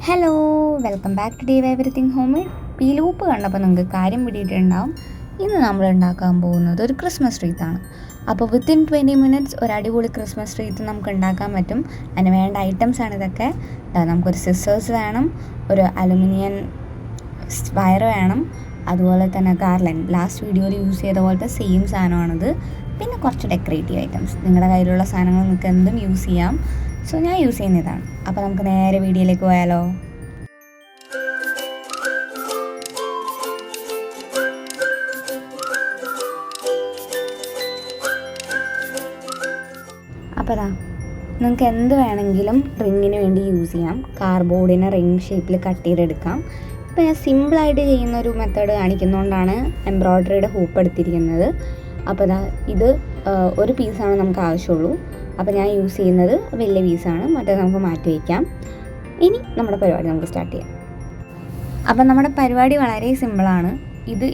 Hello, welcome back to day everything home made. ഈ loop കണ്ടപ്പോൾ നിങ്ങൾക്ക് കാര്യം പിടിയിട്ടുണ്ടാവും. ഇന്ന് നമ്മൾ ഉണ്ടാക്കാൻ പോകുന്നത് ഒരു ക്രിസ്മസ് ട്രീത്താണ്. അപ്പോൾ വിത്തിൻ 20 മിനിറ്റ്സ് ഒരു അടിപൊളി ക്രിസ്മസ് ട്രീത്ത് നമുക്ക് ഉണ്ടാക്കാൻ പറ്റും. അതിന് വേണ്ട ഐറ്റംസ് ആണ് ഇതൊക്കെ. നമുക്കൊരു സിസേഴ്സ് വേണം, ഒരു അലുമിനിയം വയർ വേണം, അതുപോലെ തന്നെ ഗാർലൻഡ് ലാസ്റ്റ് വീഡിയോയിൽ യൂസ് ചെയ്ത പോലത്തെ സെയിം സാധനമാണിത്. പിന്നെ കുറച്ച് ഡെക്കറേറ്റീവ് ഐറ്റംസ്, നിങ്ങളുടെ കയ്യിലുള്ള സാധനങ്ങൾ നിങ്ങൾക്ക് എന്തും യൂസ് ചെയ്യാം. സോ ഞാൻ യൂസ് ചെയ്യുന്നതാണ്. അപ്പോൾ നമുക്ക് നേരെ വീഡിയോയിലേക്ക് പോയാലോ. അപ്പോൾ നിങ്ങൾക്ക് എന്ത് വേണമെങ്കിലും റിങ്ങിന് വേണ്ടി യൂസ് ചെയ്യാം. കാർഡ്ബോർഡിനെ റിങ് ഷേപ്പിൽ കട്ട് ചെയ്തെടുക്കാം. ഇപ്പോൾ ഞാൻ സിമ്പിളായിട്ട് ചെയ്യുന്നൊരു മെത്തേഡ് കാണിക്കുന്നതുകൊണ്ടാണ് എംബ്രോയ്ഡറിയുടെ ഹൂപ്പ് എടുത്തിരിക്കുന്നത്. അപ്പോൾ ഇത് ഒരു പീസാണ് നമുക്ക് ആവശ്യമുള്ളൂ. അപ്പോൾ ഞാൻ യൂസ് ചെയ്യുന്നത് വലിയ പീസാണ്, മറ്റേ നമുക്ക് മാറ്റി വയ്ക്കാം. ഇനി നമ്മുടെ പരിപാടി നമുക്ക് സ്റ്റാർട്ട് ചെയ്യാം. അപ്പം നമ്മുടെ പരിപാടി വളരെ സിമ്പിളാണ്.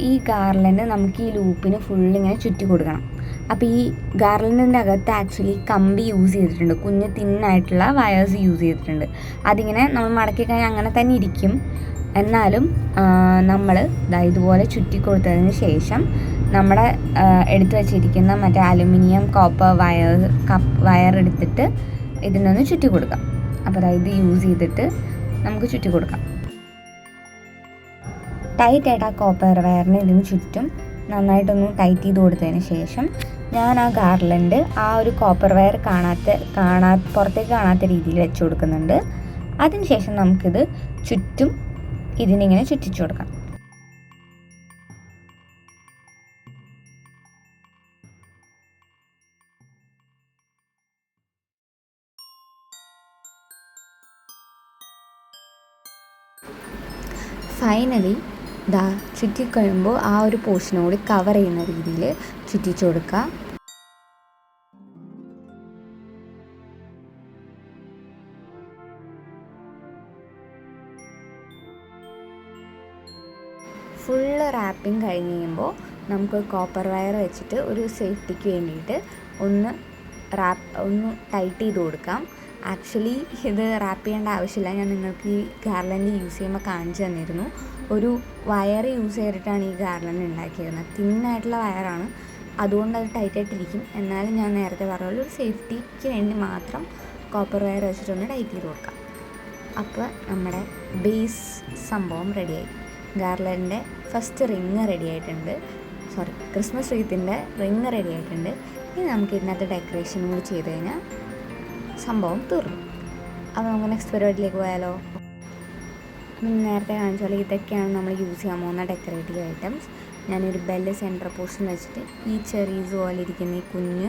ഈ ഗാർലൻഡ് നമുക്ക് ഈ ലൂപ്പിന് ഫുള്ളിങ്ങനെ ചുറ്റി കൊടുക്കണം. അപ്പോൾ ഈ ഗാർലൻഡിൻ്റെ അകത്ത് ആക്ച്വലി കമ്പി യൂസ് ചെയ്തിട്ടുണ്ട്, കുഞ്ഞ് തിന്നായിട്ടുള്ള വയേഴ്സ് യൂസ് ചെയ്തിട്ടുണ്ട്. അതിങ്ങനെ നമ്മൾ മടക്കി കഴിഞ്ഞാൽ അങ്ങനെ തന്നെ ഇരിക്കും. എന്നാലും നമ്മൾ ഇതുപോലെ ചുറ്റി കൊടുത്തതിന് ശേഷം നമ്മുടെ എടുത്തു വച്ചിരിക്കുന്ന മറ്റേ അലുമിനിയം കോപ്പർ വയർ എടുത്തിട്ട് ഇതിനൊന്ന് ചുറ്റി കൊടുക്കാം. അപ്പോൾ ഇത് യൂസ് ചെയ്തിട്ട് നമുക്ക് ചുറ്റി കൊടുക്കാം. ടൈറ്റായിട്ട് ആ കോപ്പർ വയറിന് ഇതിന് ചുറ്റും നന്നായിട്ടൊന്ന് ടൈറ്റ് ചെയ്ത് കൊടുത്തതിന് ശേഷം ഞാൻ ആ ഗാർലൻഡ് ആ ഒരു കോപ്പർ വയർ പുറത്തേക്ക് കാണാത്ത രീതിയിൽ വെച്ച് കൊടുക്കുന്നുണ്ട്. അതിനുശേഷം നമുക്കിത് ചുറ്റും ഇതിനിങ്ങനെ ചുറ്റിച്ചു കൊടുക്കാം. ഫൈനലി ചുറ്റിക്കഴിയുമ്പോൾ ആ ഒരു പോർഷനോട് കവർ ചെയ്യുന്ന രീതിയിൽ ചുറ്റിച്ചു കൊടുക്കുക. ഫുള്ള് റാപ്പിംഗ് കഴിഞ്ഞ് കഴിയുമ്പോൾ നമുക്ക് കോപ്പർ വയർ വെച്ചിട്ട് ഒരു സേഫ്റ്റിക്ക് വേണ്ടിയിട്ട് ഒന്ന് ടൈറ്റ് ചെയ്ത് കൊടുക്കാം. ആക്ച്വലി ഇത് റാപ്പ് ചെയ്യേണ്ട ആവശ്യമില്ല, ഞാൻ നിങ്ങൾക്ക് ഈ ഗാർലൻഡ് യൂസ് ചെയ്യുമ്പോൾ കാണിച്ചു തന്നിരുന്നു. ഒരു വയർ യൂസ് ചെയ്തിട്ടാണ് ഈ ഗാർലൻഡ് ഉണ്ടാക്കിയിരുന്നത്. തിന്നായിട്ടുള്ള വയറാണ്, അതുകൊണ്ട് അത് ടൈറ്റായിട്ടിരിക്കും. എന്നാലും ഞാൻ നേരത്തെ പറഞ്ഞ ഒരു സേഫ്റ്റിക്ക് വേണ്ടി മാത്രം കോപ്പർ വയർ വെച്ചിട്ടൊന്ന് ടൈറ്റ് ചെയ്ത് കൊടുക്കാം. അപ്പോൾ നമ്മുടെ ബേസ് സംഭവം റെഡിയായി. ഗാർലൻഡിൻ്റെ ഫസ്റ്റ് റിങ് റെഡി ആയിട്ടുണ്ട്. ക്രിസ്മസ് ട്രീത്തിൻ്റെ റിങ് റെഡി ആയിട്ടുണ്ട്. ഇനി നമുക്ക് ഇതിനകത്ത് ഡെക്കറേഷൻ കൂടി ചെയ്ത് കഴിഞ്ഞാൽ സംഭവം തീർന്നു. അപ്പോൾ നമുക്ക് നെക്സ്റ്റ് പരിപാടിയിലേക്ക് പോയാലോ. നേരത്തെ കാണിച്ച പോലെ ഇതൊക്കെയാണ് നമ്മൾ യൂസ് ചെയ്യാൻ പോകുന്ന ഡെക്കറേറ്റീവ് ഐറ്റംസ്. ഞാനൊരു ബെല്ല് സെൻറ്റർ പോർഷൻ വെച്ചിട്ട് ഈ ചെറീസ് പോലെ ഇരിക്കുന്ന ഈ കുഞ്ഞ്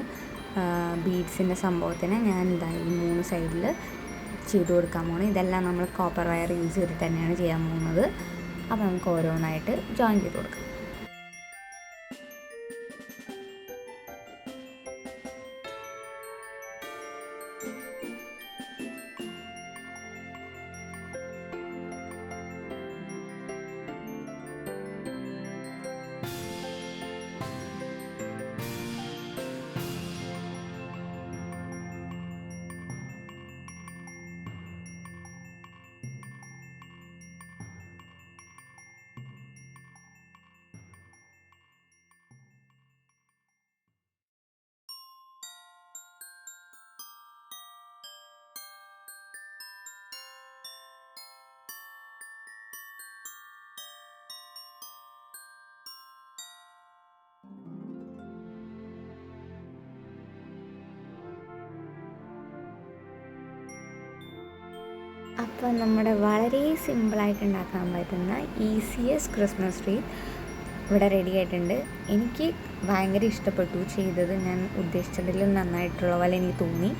ബീഡ്സിൻ്റെ സംഭവത്തിന് ഞാൻ ഈ 3 സൈഡിൽ ചെയ്ത് കൊടുക്കാൻ പോകുന്നത്. ഇതെല്ലാം നമ്മൾ കോപ്പർ വയർ യൂസ് ചെയ്തിട്ട് തന്നെയാണ് ചെയ്യാൻ പോകുന്നത്. അപ്പോൾ നമുക്ക് ഓരോന്നായിട്ട് ജോയിൻ ചെയ്ത് കൊടുക്കാം. അപ്പോൾ നമ്മുടെ വളരെ സിമ്പിളായിട്ട് ഉണ്ടാക്കാൻ പറ്റുന്ന ഈസിയസ്റ്റ് ക്രിസ്മസ് ട്രീ ഇവിടെ റെഡി ആയിട്ടുണ്ട്. എനിക്ക് ഭയങ്കര ഇഷ്ടപ്പെട്ടു ചെയ്തത്. ഞാൻ ഉദ്ദേശിച്ചതിലും നന്നായിട്ടുള്ള പോലെ എനിക്ക് തോന്നി.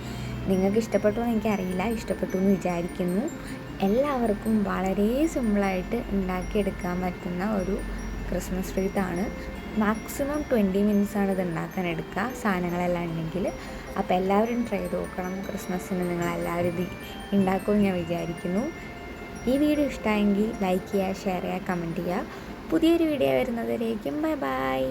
നിങ്ങൾക്ക് ഇഷ്ടപ്പെട്ടോ എന്ന് എനിക്കറിയില്ല, ഇഷ്ടപ്പെട്ടു എന്ന് വിചാരിക്കുന്നു. എല്ലാവർക്കും വളരെ സിമ്പിളായിട്ട് ഉണ്ടാക്കിയെടുക്കാൻ പറ്റുന്ന ഒരു ക്രിസ്മസ് ട്രീത്താണ്. മാക്സിമം 20 മിനിറ്റ്സാണ് ഇത് ഉണ്ടാക്കാൻ എടുക്കുക, സാധനങ്ങളെല്ലാം ഉണ്ടെങ്കിൽ. അപ്പോൾ എല്ലാവരും ട്രൈ ചെയ്ത് നോക്കണം. ക്രിസ്മസിന് നിങ്ങളെല്ലാവരും ഇത് ഉണ്ടാക്കുമെന്ന് ഞാൻ വിചാരിക്കുന്നു. ഈ വീഡിയോ ഇഷ്ടമായെങ്കിൽ ലൈക്ക് ചെയ്യുക, ഷെയർ ചെയ്യുക, കമൻറ്റ് ചെയ്യുക. പുതിയൊരു വീഡിയോ വരുന്നതിലേക്കും ബൈ ബൈ.